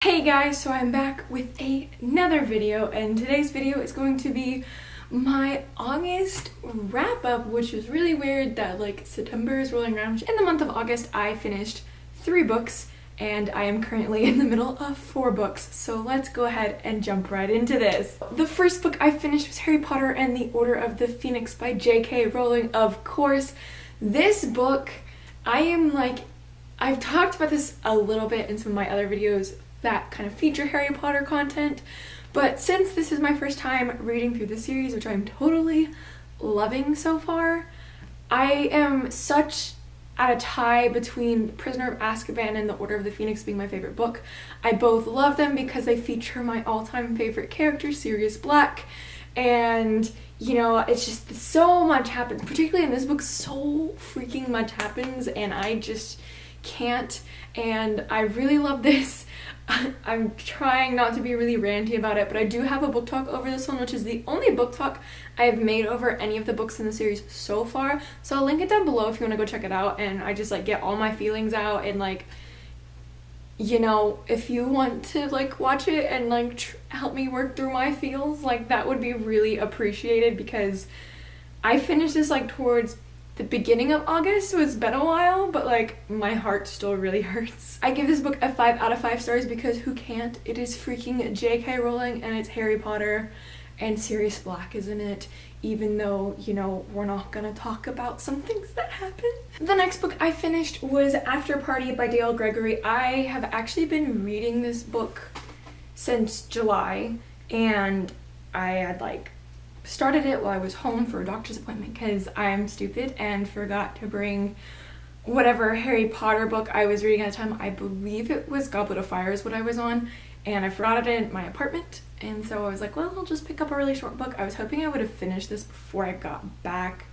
Hey guys, so I'm back with another video, and today's video is going to be my August wrap-up, which is really weird that September is rolling around. In the month of August, I finished 3 books, and I am currently in the middle of 4 books, so let's go ahead and jump right into this. The first book I finished was Harry Potter and the Order of the Phoenix by J.K. Rowling, of course. This book, I've talked about this a little bit in some of my other videos that kind of feature Harry Potter content, but since this is my first time reading through the series, which I'm totally loving so far, I am such at a tie between Prisoner of Azkaban and The Order of the Phoenix being my favorite book. I both love them because they feature my all-time favorite character, Sirius Black, and it's just so much happens, particularly in this book. So freaking much happens, and I just can't, and I really love this. I'm trying not to be really ranty about it, but I do have a book talk over this one, which is the only book talk I've made over any of the books in the series so far. So I'll link it down below if you want to go check it out, and I just get all my feelings out, and if you want to watch it and help me work through my feels, that would be really appreciated, because I finished this towards the beginning of August, so it's been a while, but my heart still really hurts. I give this book a 5 out of 5 stars because who can't? It is freaking J.K. Rowling, and it's Harry Potter, and Sirius Black is in it, even though, we're not gonna talk about some things that happen. The next book I finished was After Party by Dale Gregory. I have actually been reading this book since July, and I had started it while I was home for a doctor's appointment because I'm stupid and forgot to bring whatever Harry Potter book I was reading at the time. I believe it was Goblet of Fire is what I was on, and I forgot it in my apartment, and so I was like, well, I'll just pick up a really short book. I was hoping I would have finished this before I got back,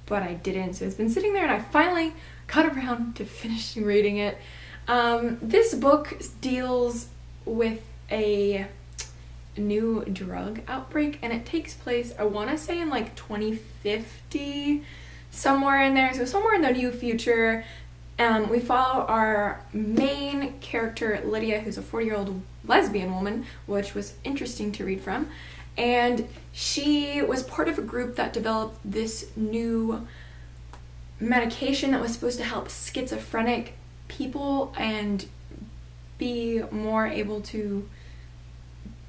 but I didn't, so it's been sitting there, and I finally got around to finishing reading it. This book deals with a new drug outbreak, and it takes place, I want to say, in 2050, somewhere in there, so somewhere in the new future. We follow our main character, Lydia, who's a 40-year-old lesbian woman, which was interesting to read from, and she was part of a group that developed this new medication that was supposed to help schizophrenic people and be more able to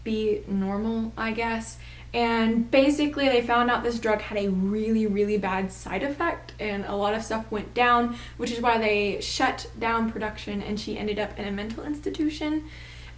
be normal, I guess. And basically they found out this drug had a really, really bad side effect, and a lot of stuff went down, which is why they shut down production, and she ended up in a mental institution.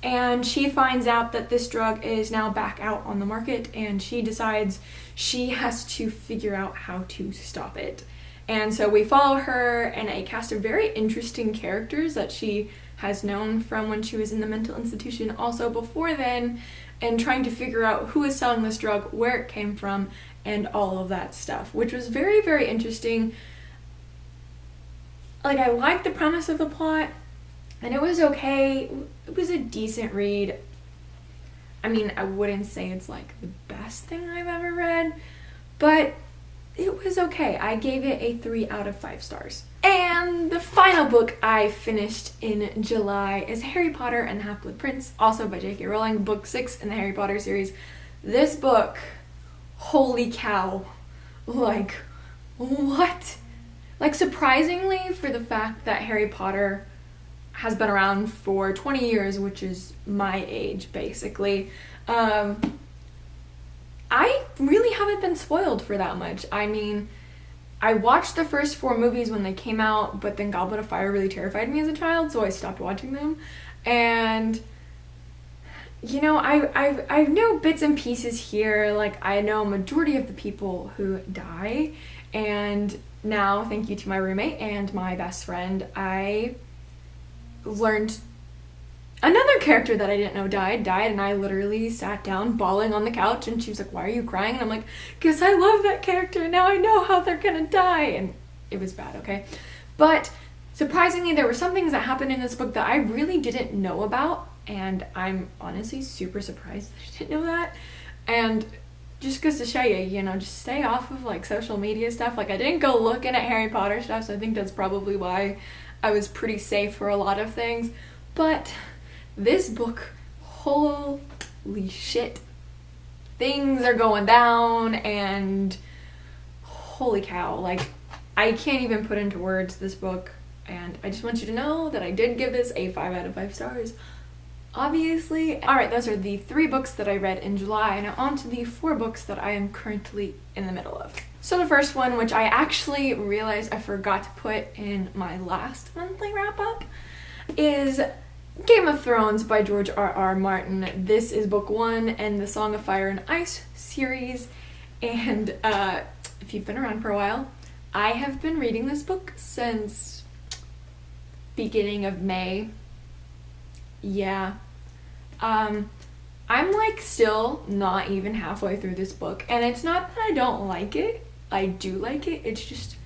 And she finds out that this drug is now back out on the market, and she decides she has to figure out how to stop it. And so we follow her and a cast of very interesting characters that she has known from when she was in the mental institution also before then, and trying to figure out who is selling this drug, where it came from, and all of that stuff, which was very, very interesting. I liked the premise of the plot, and it was okay. It was a decent read. I mean, I wouldn't say it's the best thing I've ever read, but it was okay. I gave it a 3 out of 5 stars. And the final book I finished in July is Harry Potter and the Half-Blood Prince, also by J.K. Rowling, book 6 in the Harry Potter series. This book, holy cow, what? Surprisingly, for the fact that Harry Potter has been around for 20 years, which is my age, basically, I really haven't been spoiled for that much. I mean, I watched the first 4 movies when they came out, but then Goblet of Fire really terrified me as a child, so I stopped watching them. And I know bits and pieces here. I know a majority of the people who die, and now, thank you to my roommate and my best friend, I learned another character that I didn't know died, and I literally sat down bawling on the couch, and she was like, why are you crying? And I'm like, because I love that character, now I know how they're gonna die. And it was bad, okay? But surprisingly, there were some things that happened in this book that I really didn't know about, and I'm honestly super surprised that I didn't know that. And just goes to show you, just stay off of social media stuff. I didn't go looking at Harry Potter stuff, so I think that's probably why I was pretty safe for a lot of things. But this book, holy shit, things are going down, and holy cow, like, I can't even put into words this book, and I just want you to know that I did give this a 5 out of 5 stars, obviously. Alright, those are the 3 books that I read in July. Now on to the 4 books that I am currently in the middle of. So the first one, which I actually realized I forgot to put in my last monthly wrap-up, is Game of Thrones by George R.R. Martin. This is book 1 in the Song of Fire and Ice series, and if you've been around for a while, I have been reading this book since beginning of May. Yeah. I'm like still not even halfway through this book, and it's not that I don't like it. I do like it. It's just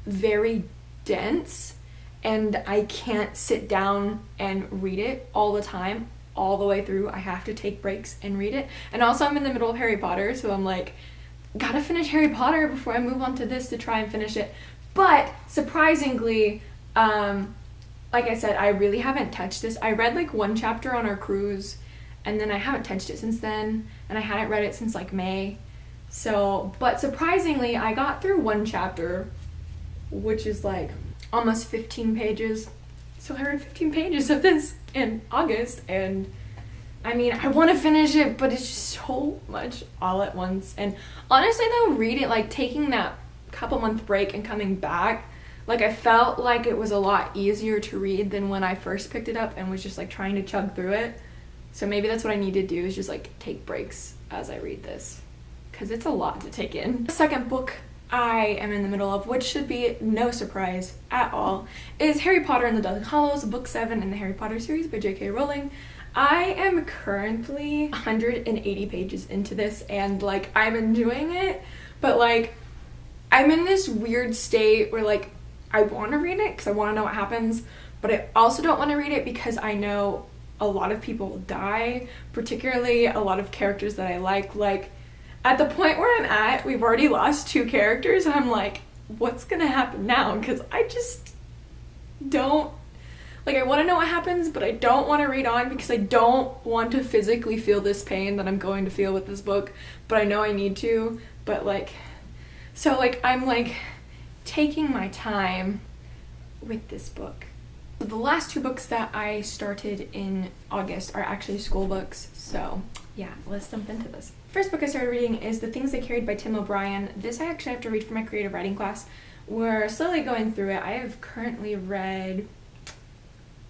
very dense, and I can't sit down and read it all the time, all the way through. I have to take breaks and read it. And also I'm in the middle of Harry Potter, so I'm like, gotta finish Harry Potter before I move on to this to try and finish it. But surprisingly, like I said, I really haven't touched this. I read like 1 chapter on our cruise, and then I haven't touched it since then, and I hadn't read it since like May. So, but surprisingly, I got through 1 chapter, which is like almost 15 pages. So I read 15 pages of this in August, and I mean, I want to finish it, but it's just so much all at once. And honestly though, reading, like taking that couple month break and coming back, like I felt like it was a lot easier to read than when I first picked it up and was just like trying to chug through it. So maybe that's what I need to do, is just like take breaks as I read this, because it's a lot to take in. The second book I am in the middle of, which should be no surprise at all, is Harry Potter and the Deathly Hallows, book 7 in the Harry Potter series by J.K. Rowling. I am currently 180 pages into this, and like I'm enjoying it, but like I'm in this weird state where like I want to read it because I want to know what happens, but I also don't want to read it because I know a lot of people die, particularly a lot of characters that I like. Like at the point where I'm at, we've already lost 2 characters, and I'm like, what's gonna happen now? Because I just don't, like, I want to know what happens, but I don't want to read on because I don't want to physically feel this pain that I'm going to feel with this book, but I know I need to. But like, so like I'm like taking my time with this book. The last 2 books that I started in August are actually school books, so yeah, let's jump into this. First book I started reading is The Things They Carried by Tim O'Brien. This I actually have to read for my creative writing class. We're slowly going through it. I have currently read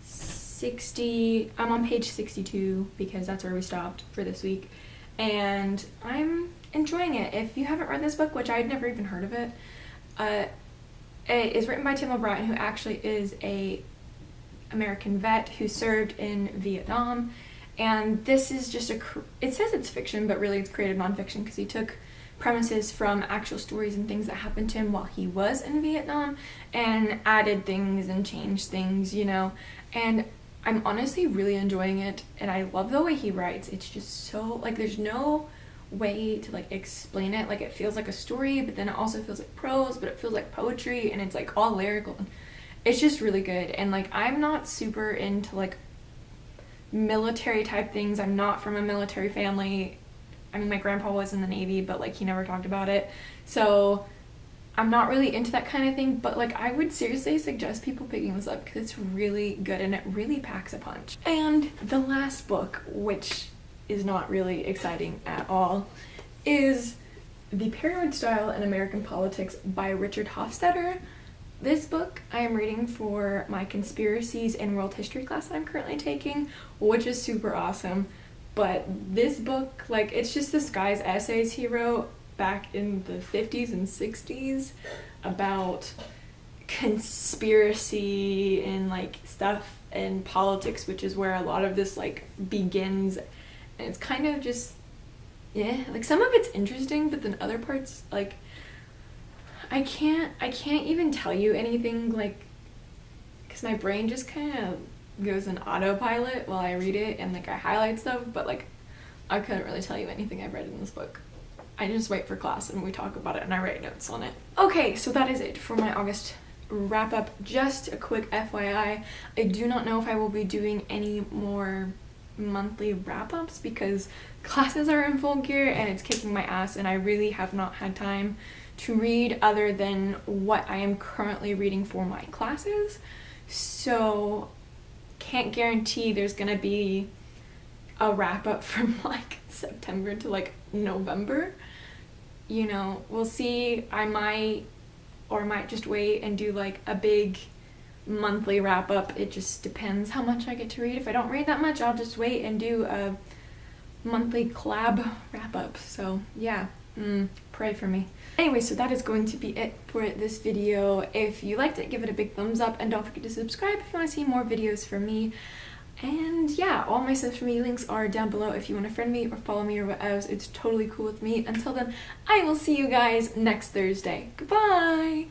60, I'm on page 62 because that's where we stopped for this week, and I'm enjoying it. If you haven't read this book, which I'd never even heard of it, it is written by Tim O'Brien, who actually is a American vet who served in Vietnam, and this is just it says it's fiction, but really it's creative nonfiction because he took premises from actual stories and things that happened to him while he was in Vietnam and added things and changed things, you know, and I'm honestly really enjoying it, and I love the way he writes. It's just so, like, there's no way to like explain it. Like, it feels like a story, but then it also feels like prose, but it feels like poetry, and it's like all lyrical. It's just really good. And like I'm not super into like military type things. I'm not from a military family. I mean, my grandpa was in the Navy, but like he never talked about it, so I'm not really into that kind of thing. But like I would seriously suggest people picking this up because it's really good and it really packs a punch. And the last book, which is not really exciting at all, is The Paranoid Style in American Politics by Richard Hofstadter. This book I am reading for my conspiracies and world history class that I'm currently taking, which is super awesome. But this book, like, it's just this guy's essays he wrote back in the 50s and 60s about conspiracy and like stuff and politics, which is where a lot of this like begins. And it's kind of just, yeah, like some of it's interesting, but then other parts, like, I can't even tell you anything, like, because my brain just kind of goes in autopilot while I read it, and like I highlight stuff, but like I couldn't really tell you anything I've read in this book. I just wait for class and we talk about it and I write notes on it. Okay, so that is it for my August wrap up. Just a quick FYI, I do not know if I will be doing any more monthly wrap-ups because classes are in full gear and it's kicking my ass, and I really have not had time to read other than what I am currently reading for my classes. So can't guarantee there's gonna be a wrap-up from like September to like November. You know, we'll see. I might just wait and do like a big monthly wrap-up. It just depends how much I get to read. If I don't read that much, I'll just wait and do a monthly collab wrap-up. So yeah, pray for me. Anyway, so that is going to be it for this video. If you liked it, give it a big thumbs up, and don't forget to subscribe if you want to see more videos from me. And yeah, all my social media links are down below if you want to friend me or follow me or whatever. It's totally cool with me. Until then, I will see you guys next Thursday. Goodbye!